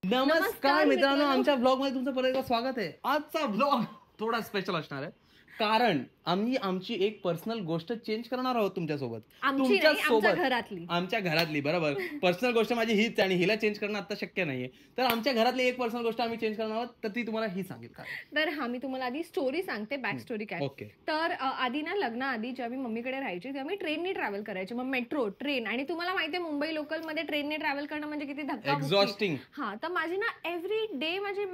नमस्कार मित्रांनो, आमच्या ब्लॉग मध्ये तुमचं परत एकदा स्वागत आहे. आजचा ब्लॉग थोडा स्पेशल असणार आहे कारण आम्ही आमची एक पर्सनल गोष्ट चेंज करणार आहोत तुमच्यासोबत. आमच्या घरातली बरोबर. पर्सनल गोष्ट माझी हीच आणि हिला चेंज करणं आता शक्य नाहीये. तर आमच्या घरातली एक पर्सनल गोष्ट आम्ही चेंज करणार आहोत, तर ती तुम्हाला ही सांगेल का. तर मी तुम्हाला आधी स्टोरी सांगते, बॅक स्टोरी काय. तर आधी ना लग्नाआधी जेव्हा मी मम्मीकडे राहायची तेव्हा मी ट्रेनने ट्रॅव्हल करायचे. मग मेट्रो ट्रेन, आणि तुम्हाला माहितीये मुंबई लोकल मध्ये ट्रेनने ट्रॅव्हल करणं म्हणजे किती धक्का. एक्झॉस्टिंग. हा, तर माझी ना एव्हरी डे माझी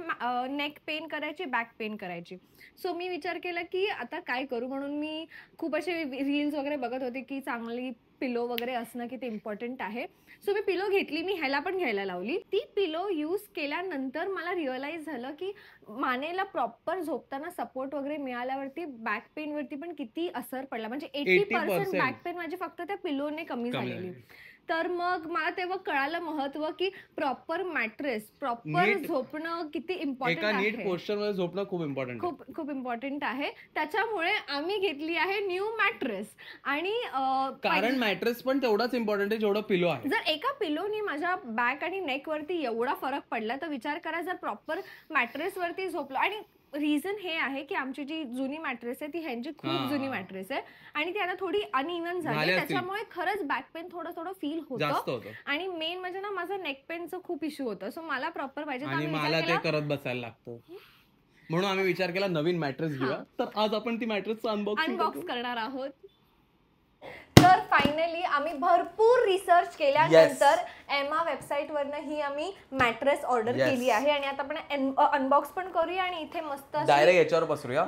नेक पेन करायची, बॅक पेन करायची. सो मी विचार केला की आता काय करू, म्हणून मी खूप असे रील्स वगैरे बघत होते की चांगली पिलो वगैरे असणं किती इम्पॉर्टंट आहे. सो मी पिलो घेतली, मी ह्याला पण घ्यायला लावली. ती पिलो यूज केल्यानंतर मला रिअलाइज झालं की मानेला प्रॉपर झोपताना सपोर्ट वगैरे मिळाल्यावरती बॅक पेन वरती पण किती असर पडला. म्हणजे 80% बॅक पेन माझी फक्त त्या पिलोने कमी झालेली. तर मग मला तेव्हा कळालं महत्व की प्रॉपर मॅट्रेस, प्रॉपर झोपणं किती इम्पॉर्टंट आहे. नीट पोस्चरमध्ये झोपणं खूप इम्पॉर्टंट आहे. खूप इम्पॉर्टंट आहे. त्याच्यामुळे आम्ही घेतली आहे न्यू मॅट्रेस. आणि कारण मॅट्रेस पण तेवढाच इम्पॉर्टंट आहे जेवढा पिलो आहे. जर एका पिलोनी माझ्या बॅक आणि नेक वरती एवढा फरक पडला तर विचार करा जर प्रॉपर मॅट्रेस वरती झोपलो. आणि रिझन हे आहे की आमची जी जुनी मॅट्रेस आहे ती ह्यांची खूप जुनी मॅट्रेस आहे आणि ती आता थोडी अनइव्हन झाली, त्याच्यामुळे खरंच बॅक पेन थोडं फील होतं. आणि मेन म्हणजे ना माझं नेक पेनचं खूप इश्यू होतं. सो मला प्रॉपर पाहिजे आणि मला ते करत बसायला लागतं, म्हणून आम्ही विचार केला नवीन मॅट्रेस घेऊया. तर आज आपण ती मॅट्रेस अनबॉक्स करणार आहोत. तर फायनली आम्ही भरपूर रिसर्च केल्यानंतर एमा वेबसाईट वरनं ही आम्ही मॅट्रेस ऑर्डर केली आहे आणि आता आपण अनबॉक्स पण करूया आणि इथे मस्त डायरेक्ट याच्यावर पसरूया.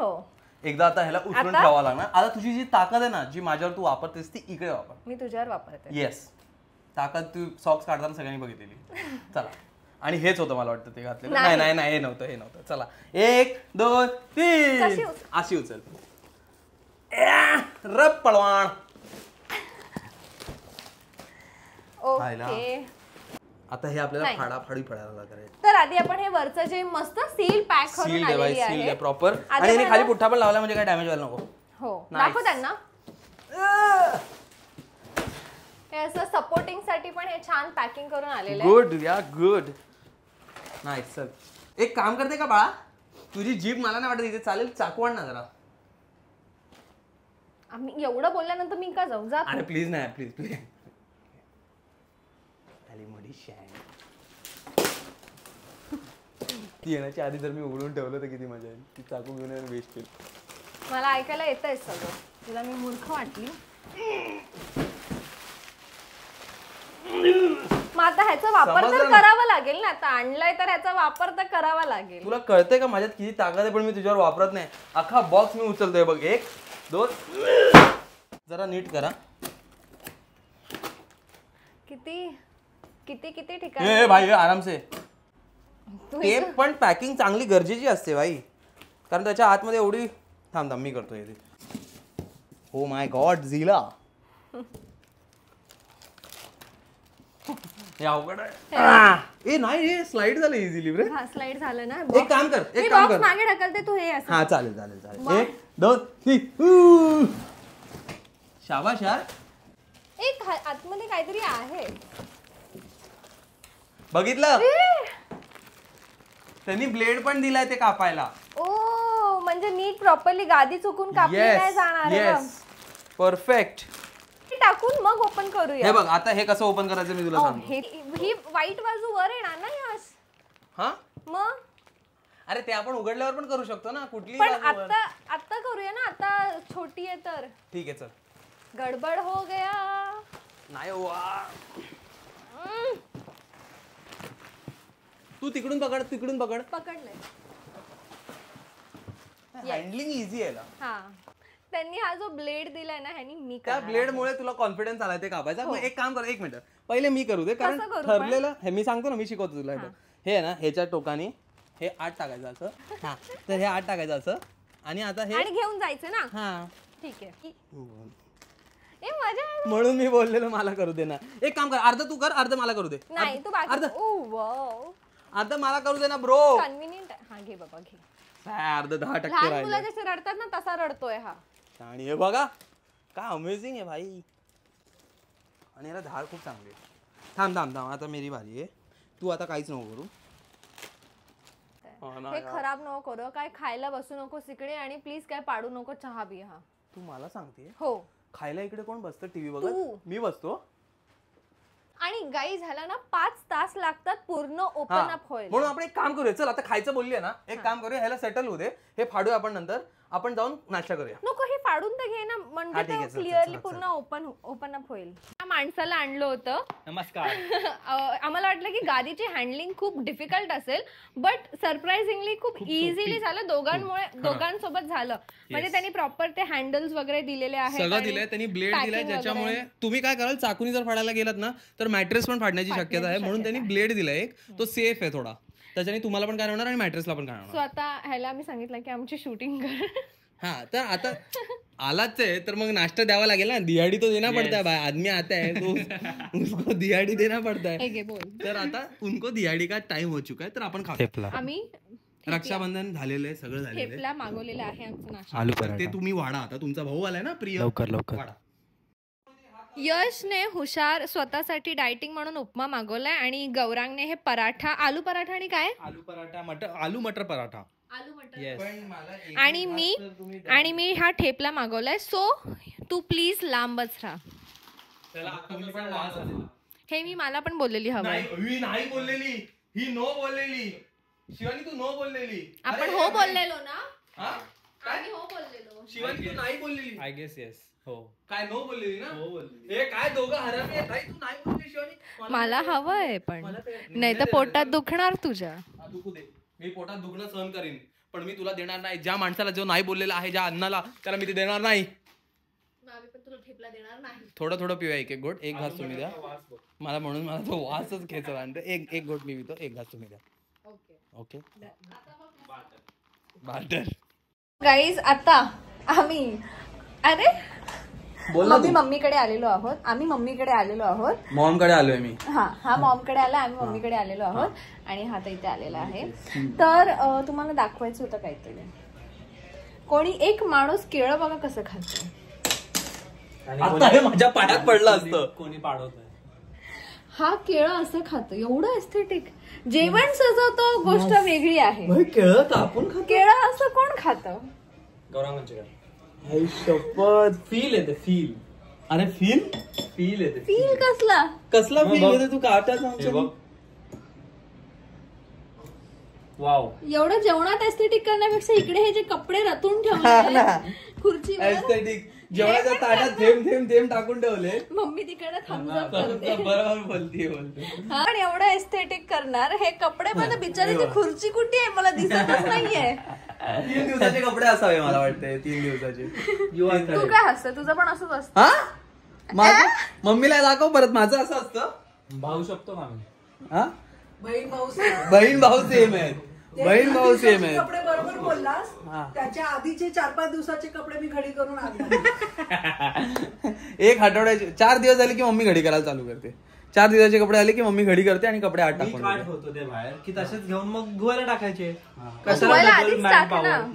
एकदा आता ह्याला उचलून ठेवावं लागणार. आता तुझी जी ताकद आहे ना, जी माझ्यावर तू वापरतेस ती इकडे वापर. मी तुझ्यावर वापरते. येस, ताकद तू सॉक्स काढताना सगळ्यांनी बघितलेली. चला, आणि हेच होतं मला वाटतं ते घातलेलं. नाही, हे नव्हतं. चला, 1 2 3 अशी उचल. रब पळवाण. ओके, आता हे आपल्याला फाडाफाडी पडायला लागेल. तर आधी आपण हे वरचं जे मस्त सील पॅक करून आलेली आहे प्रॉपर, आणि याने खाली पुठ्ठा पण लावला म्हणजे काय डॅमेज व्हायला नको. हो, दाखव त्यांना. हे असं सपोर्टिंग साठी पण हे छान पॅकिंग करून आलेलं आहे. गुड या गुड, नाईस. चल, एक काम करते का बाळा, तुझी जीभ मला नाही वाटत इथे चालेल, चाकू आण ना जरा. आम्ही एवढं बोलल्यानंतर मी का जाऊ. जा. अरे प्लीज नाही, प्लीज. ती येण्याच्या आधी जर मी उघडून ठेवलं तर किती मजा येईल. ती चाकू घेऊन वेस्ट केली. मला ऐकायला येतंय सगळं. तुला मी मूर्ख वाटली. मग आता ह्याचा वापर तर करावा लागेल ना. आता आणलाय तर ह्याचा वापर तर करावा लागेल. तुला कळतंय का माझ्यात किती ताकद आहे, पण मी तुझ्यावर वापरत नाही. अख्खा बॉक्स मी उचलतोय बघ. 1 2. जरा नीट करा. किती ठिकाणी भाई आराम से. ते पण पॅकिंग चांगली गरजेची असते भाई, कारण त्याच्या आतमध्ये एवढी. थांब मी करतोय. ओ माय गॉड झिला, हे अवघड आहे. नाही, हे स्लाइड झालं इझिली रे. स्लाइड झालं ना. एक काम कर मागे ढकलते तू. हे असं. हा, चालेल. 1 2 3. शाबाश यार. एक आतमध्ये काहीतरी आहे. बघितलं, त्यांनी ब्लेड पण दिलाय ते कापायला. ओ, म्हणजे नीट प्रॉपरली गादी चुकून कापली नाही जाणार. Yes, perfect. टाकून मग ओपन करूया. हे बघ, आता हे कसं ओपन करायचं मी तुला सांगतो. ही व्हाईट बाजू वर येणार ना यश. हा, मग अरे ते आपण उघडल्यावर पण करू शकतो ना, कुठली. पण आता करूया ना, आता छोटी आहे तर. ठीक आहे, चल. गडबड हो गया. नाही तू तिकडून पकड. पकडलंय. हँडलिंग इझी आहे ना. हा, त्यांनी हा जो ब्लेड दिलाय ना, ह्यानी मी त्या ब्लेड मुळे तुला कॉन्फिडन्स आलाय ते कापायचा. मग एक काम कर, 1 मिनिट पहिले मी करू दे, कारण ठरलेलं हे मी सांगतो ना, मी शिकवतो तुला. हे ना, ह्याच्या टोकाने हे 8 टाकायचं असं. हा, तर हे 8 टाकायचं असं, आणि आता हे घेऊन जायचं ना. हा, ठीक आहे. मजा, म्हणून मी बोललेलो मला करू दे ना. एक काम कर, अर्ध तू कर, अर्ध मला करू दे. नाही, तू अर्ध मला करू दे ना ब्रो. कन्व्हिनियंट. हा, घे बाबा, घे. अर्ध 10% राहिलं. मुलं जसे रडतात ना तसा रडतोय हा. आणि हे बघा काय अमेझिंग आहे भाई. आणि याला धार खूप चांगली आहे. थांब आता मेरी बारी आहे. तू आता काहीच नको करू. हे खराब नको करू, काय खायला बसू नको इकडे आणि प्लीज काय पाडू नको चहा बी. हा तू मला सांगते हो, खायला इकडे कोण बसतं टीव्ही बघत? मी बसतो. आणि गाई झाला ना 5 तास लागतात पूर्ण ओपन अप होईल. म्हणून आपण एक काम करूया, चल आता खायचं बोलली ना, एक काम करूया, ह्याला सेटल होऊ दे, हे फाडूया आपण, नंतर आपण जाऊन नाश्ता करूया. नको हे फाडून तर घे ना, म्हणजे क्लिअरली पूर्ण ओपन अप होईल. त्या माणसाला आणलं होतं. नमस्कार. आम्हाला वाटलं की गादीची हँडलिंग खूप डिफिकल्ट असेल, बट सरप्राइझिंगली खूप इझिली झालं. दोघांसोबत झालं. म्हणजे त्यांनी प्रॉपर ते हँडल्स वगैरे दिलेले आहेत, सगळं दिलंय त्यांनी, ब्लेड दिलाय, ज्याच्यामुळे तुम्ही काय कराल, चाकूनी जर फाडायला गेलात ना तर मॅट्रेस पण फाडण्याची शक्यता आहे. म्हणून त्यांनी ब्लेड दिलाय एक, तो सेफ आहे थोडा, त्याच्याने तुम्हाला पण काय होणार आणि मॅट्रेसला पण काय होणार. सो आता ह्याला आम्ही सांगितलं की आमची शूटिंग कर. हा, तर आता आलाच आहे तर मग नाश्ता द्यावा लागेल ना, दिहाड़ी तो देना पड़ता है भाई, आदमी आता है तो उसको दिहाड़ी देना पड़ता है. तर आता उनको दिहाड़ी का टाइम हो चुका है, तर आपण खाऊ. आम्ही रक्षाबंधन झालेलं आहे, सगळं झालेलं आहे. ठेपला मागवलेला आहे आमचा नाश्ता. आलू पराठा ते तुम्ही वाढा, आता तुमचा भाऊ आलाय ना प्रिय, लवकर. वाढा. यशने हुशार स्वतःसाठी डायटिंग म्हणून उपमा मागवलाय आणि गौरांगने हे पराठा, आलू पराठा आणि काय, आलू पराठा, आलू मटर पराठा. आणि मी हा ठेपला मागवलाय. सो तू प्लीज लांबच राहा. हे मी मला पण बोललेली हवं. ही नाही बोललेली, ही नो बोललेली. शिवानी तू नो बोललेली. आपण हो बोललेलो ना. आम्ही हो बोललेलो. शिवानी तू नाही बोललेली. I guess yes. हो. काय नो बोललेली ना? हो बोललेली. हे काय दोघं हरामी आहेत. तू नाही बोलली शिवानी. मला हवंय पण नाही तर पोटात दुखणार तुझ्या. दुखू दे, मी पोटात दुखणं सहन करीन, पण मी तुला देणार नाही. ज्या माणसाला जो नाही बोललेला आहे, ज्या अन्नाला, त्याला मी ते देणार नाही. थोडं थोडं पिऊया, एक गोट, एक घास तुम्ही द्या मला, म्हणून मला तो वासच खेचला. एक गोट मी पितो, एक घास तुम्ही द्या. ओके. बाटर गाईज, आता आम्ही मम्मीकडे आलेलो आहोत. मॉम कडे आलोय मी. हा मॉम कडे आला, आम्ही मम्मीकडे आलेलो आहोत आणि हा तर इथे आलेला आहे. तर तुम्हाला दाखवायचं होतं काहीतरी. कोणी एक माणूस केळं बघा कसं खातो. माझ्या पाण्यात पडलं असतं. कोणी पाडवत. हा केळं असं खातो, एवढं एस्थेटिक जेवण सजवतो, गोष्ट वेगळी आहे. केळं कापून केळं असं कोण खातं. गौरांगांचे शपथ, फील येते, फील. अरे फील येते. फील कसला फील येते, तू काटा सांग. वाव, एवढं जेवणात एस्थेटिक करण्यापेक्षा इकडे हे जे कपडे रतून ठेवले खुर्चीवर, एस्थेटिक जेवणाच्या ताटात थेंब टाकून ठेवले. मम्मी तिकडे थांबते. बरोबर बोलते. पण एवढं एस्थेटिक करणार, हे कपडे पण बिचारीची खुर्ची कुठे आहे मला दिसतच नाहीये. 3 दिवसाचे कपडे असावे मला वाटते, 3 दिवसाचे. तू काय हसतं, तुझं पण असंच असतं. मम्मीला दाखव परत, माझं असं असतं. भाऊ शकतो का मी? बहीण भाऊ सेम आहेत. कपडे बरोबर बोललास. त्याच्या आधीचे 4-5 दिवसाचे कपडे मी घडी करून आणले. एक आठवड्याचे 4 दिवस झाले की मम्मी घडी करायला चालू करते. 4 दिवसाचे कपडे आले की मम्मी घडी करते आणि कपडे आठ टाकून होतो ते बाहेर की तसेच घेऊन मग धुवायला टाकायचे.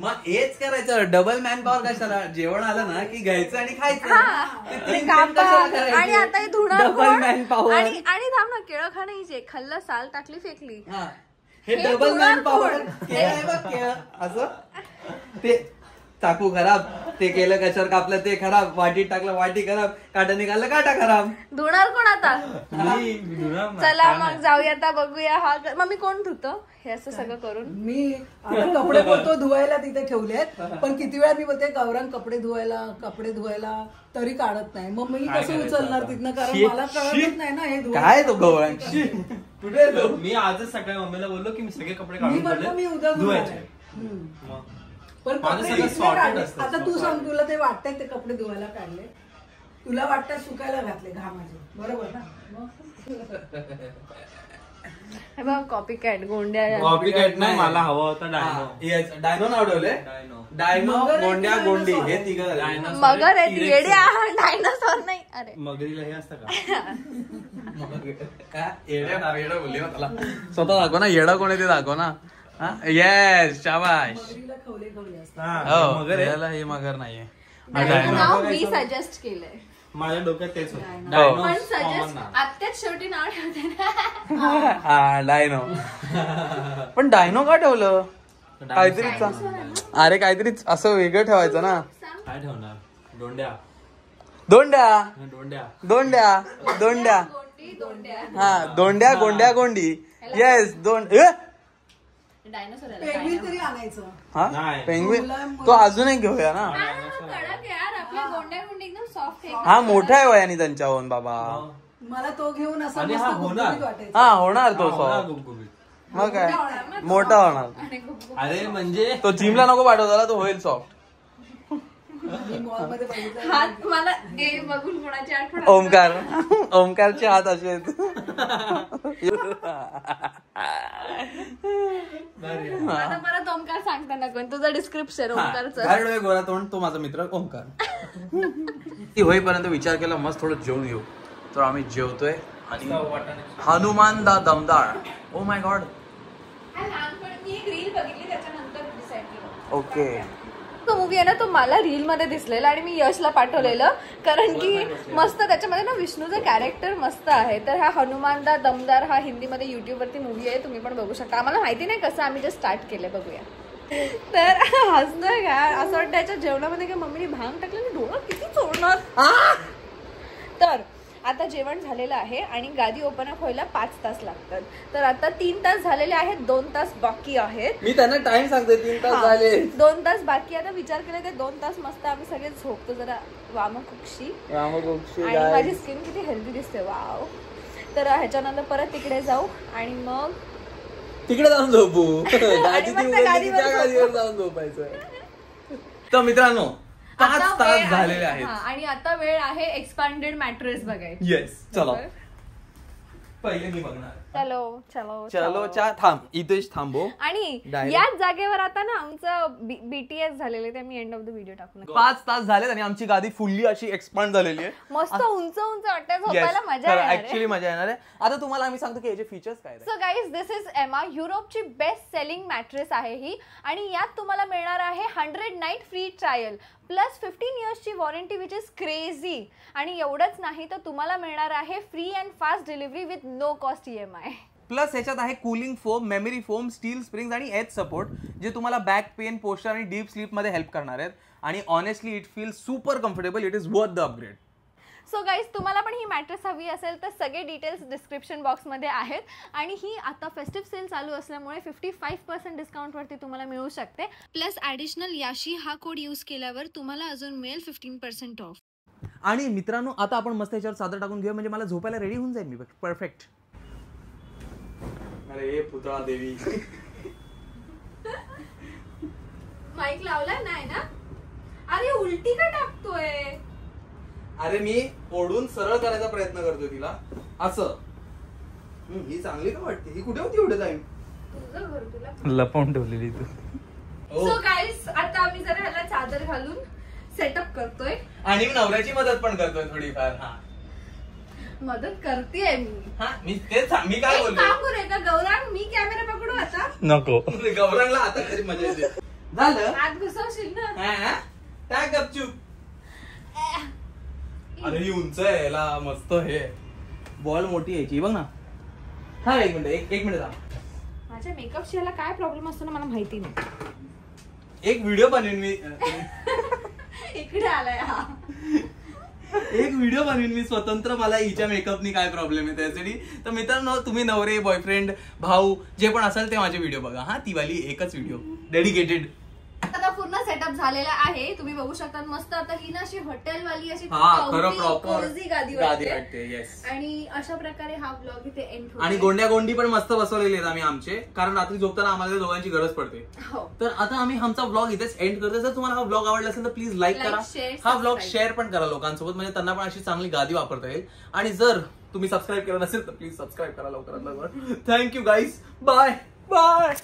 मग हेच करायचं, डबल मॅन पॉवर कशाला. जेवण आलं ना की घ्यायचं आणि खायचं. आणि आता डबल मॅन पॉवर. आणि थांब ना, केळं खाणं हिचे, खाल्लं साल टाकली फेकली. हे डबल मॅन पॉवर. असं ते चाकू खराब, ते केलं कशावर कापलं ते खराब, वाटीत टाकलं वाटी खराब, काटा निघालं काटा खराब. धुणार कोण आता. चला मग जाऊया आता, बघूया. हा मम्मी कोण धुतं हे असं सगळं करून. मी कपडे बोलतो धुवायला तिथे ठेवलेत, पण किती वेळा मी बोलते गौरांग कपडे धुवायला तरी काढत नाही. मग मी कसं उचलणार तिथनं, कारण मला कळतच नाही ना हे काय. तो गौरांग मी आजच सकाळी मम्मीला बोललो की मी सगळे कपडे मी म्हटलं मी उद्या धुवायचे. पण आता तू सांग, तुला ते वाटतंय ते कपडे धुवायला काढले, तुला वाटतं सुकायला घातले घामाचे, बरोबर ना. कॉपी कॅट गोंड्या. कॉपी कॅट नाही, मला हवा होता डायनो. डायनो नाव ठेवले. डायनो, गोंड्या, गोंडी हे तिघं. मगर आहे, येड्या. डायनोसॉर नाही. अरे मगरीला हे असतं का? येडा बोलली ना त्याला. स्वतः दाखव ना, येडा कोण आहे ते दाखव ना. येस, शाबाश. हे मगर नाहीये. मी सजेस्ट केलंय. माझ्या डोक्यात तेच होतं. पण सजेस्ट आत्ताच शेवटी नाव ठेवते ना. डायनो. पण डायनो का ठेवलं. काहीतरी अरे काहीतरी असं वेगळं ठेवायचं ना. काय ठेवणार? दोंड्या दोंड्या दोंड्या दोंड्या दोंड्या हा दोंड्या गोंड्या गोंडी येस पेंग्विन तरी आणायचं. हा नाही. पेंग्विन तो अजूनही घेऊया ना. सॉफ्ट हा मोठा आहे वयाने त्यांच्याहून बाबा. मला तो घेऊन असा आणि मस्त हा होणार. गुबगुबीत वाटायचा. हा होणार तो होणार सॉफ्ट. गुबगुबीत. मग काय मोठा होणार. अरे म्हणजे तो जिमला नको पाठवताला तो होईल सॉफ्ट. मी मॉलमध्ये बघितलं. हात मला बघून कोणाची आठवण ओमकारचे हात असे आहेत. आता परत ओमकार सांगताना कोण तुझं डिस्क्रिप्शन ओमकारचं. गोरा तोंड तो माझा मित्र ओमकार. ती होईपर्यंत विचार केला मस्त थोडं जेवून घेऊ. तर आम्ही जेवतोय आणि हनुमान दा दमदार. Oh my God. मी एक रील बघितली त्याच्यानंतर डिसाईड केलं. ओके. तो मूवी आहे ना तो मला रील मध्ये दिसलेला आणि मी यशला पाठवलेलं कारण की मस्त त्याच्यामध्ये ना विष्णूचं कॅरेक्टर मस्त आहे. तर हा हनुमान दा दमदार हा हिंदीमध्ये युट्यूब वरती मूवी आहे, तुम्ही पण बघू शकता. आम्हाला माहिती नाही कसं आम्ही जे स्टार्ट केलं बघूया. तर हसणं का असं वाटतं त्याच्या जेवणामध्ये काय मम्मीने भांग टाकलं आणि डोळा किती चोरणार. तर आता जेवण झालेलं आहे आणि गादी ओपन अप व्हायला 5 तास लागतात. तर आता 3 तास झालेले आहेत, 2 तास बाकी आहेत. मी त्यांना टाइम सांगते 3 तास झाले. 2 तास बाकी. आता विचार केला ते 2 तास मस्त आम्ही सगळे झोपतो जरा वामकुक्षी. आणि माझी स्किन किती हेल्दी दिसते वाव. तर ह्याच्यानंतर परत तिकडे जाऊ आणि मग तिकडे जाऊन झोपू. गादीवर जाऊन झोपायचं. तर मित्रांनो 5 तास झालेले आहेत आणि आता वेळ आहे एक्सपांडेड मॅट्रेस बघायची. येस चलो पहिले मी बघणार. चलो थांब इथेच थांबो. आणि याच जागेवर आता ना आमचं बीटीएस झालेलं ते me end of the video टाकून. 5 तास झालेत आणि आमची गादी फुल्ली अशी एक्सपांड झालेली आहे. मस्त उंच उंच वाटतं झोपायला मजा येणार. ऍक्च्युअली मजा येणार आहे. आता तुम्हाला आम्ही सांगतो की याचे फीचर्स काय. So guys this is Emma. युरोपची बेस्ट सेलिंग मॅट्रेस आहे ही आणि यात तुम्हाला मिळणार आहे 100 नाईट फ्री ट्रायल प्लस 15 इयर्सची वॉरंटी विच इज क्रेझी. आणि एवढंच नाही तर तुम्हाला मिळणार आहे free and fast delivery with no cost EMI. Plus याच्यात आहे cooling foam, memory foam, steel springs आणि एज सपोर्ट जे तुम्हाला बॅक पेन, पोस्चर आणि डीप स्लीप मध्ये हेल्प करणार आहेत. आणि honestly it feel super comfortable. It is worth the upgrade. So guys तुम्हाला पण ही मॅट्रेस हवी असेल तर सगळे डिटेल्स डिस्क्रिप्शन बॉक्समध्ये आहेत. आणि ही आता फेस्टिव्ह सेल चालू असल्यामुळे 55% डिस्काउंटवरती तुम्हाला मिळू शकते. प्लस ॲडिशनल याशी हा कोड यूज केल्यावर तुम्हाला अजून मिळेल 15% ऑफ. आणि मित्रांनो आता आपण मस्त याच्यावर चादर टाकून घेऊ म्हणजे मला झोपायला रेडी होऊन जाईल मी. परफेक्ट. अरे पुतळा देवी. माईक लावलाय नाही ना. अरे उलटी का टाकतोय. अरे मी ओढून सरळ करायचा प्रयत्न करतोय तिला असं. ही चांगली का वाटते. ही कुठे होती एवढे टाइम. तुझं घर तुला लपवून ठेवलेली तू. सो गाईज आता आम्ही जरा ह्याला चादर घालून सेटअप करतोय आणि नवऱ्याची मदत पण करतोय थोडीफार. मदत करतेय मी. मी तेच मी काय बोलतो. काम करू का गौरांग. मी कॅमेरा पकडू आता. नको गौरांगला आता तरी मजा येते. झालं आत घुसवशील ना. टाक गपचूप. अरे ही उंच आहे याला मस्त हे बॉल मोठी यायची बघ ना. हा एक मिनिट थांब. माझ्या मेकअपशी याला काय प्रॉब्लेम असतो ना मला माहिती नाही. एक व्हिडिओ बनवीन मी. इकडे आलाय हा. एक व्हिडिओ बनवीन मी स्वतंत्र मला हिच्या मेकअपनी काय प्रॉब्लेम आहे त्यासाठी. तर मित्रांनो तुम्ही नवरे, बॉयफ्रेंड, भाऊ जे पण असेल ते माझे व्हिडिओ बघा. हा ती वाली एकच व्हिडिओ डेडिकेटेड. आता पूर्ण सेटअप झालेला आहे तुम्ही बघू शकता. मस्त आता ही ना अशी हॉटेल वाली अशी कोझी गादी वाटते. आणि अशा प्रकारे हा ब्लॉग इथे एंड होतो. आणि गोंड्या गोंडी पण मस्त बसवलेले आहेत आम्ही आमचे कारण रात्री झोपताना आम्हाला दोघांची गरज पडते. तर आता आम्ही आमचा ब्लॉग इथेच एंड करतो. जर तुम्हाला हा ब्लॉग आवडला असेल तर प्लीज लाईक करा. हा ब्लॉग शेअर पण करा लोकांसोबत म्हणजे त्यांना पण अशी चांगली गादी वापरता येईल. आणि जर तुम्ही सबस्क्राईब केलं नसेल तर प्लीज सबस्क्राईब करा लवकरात लवकर. Thank you guys. Bye bye.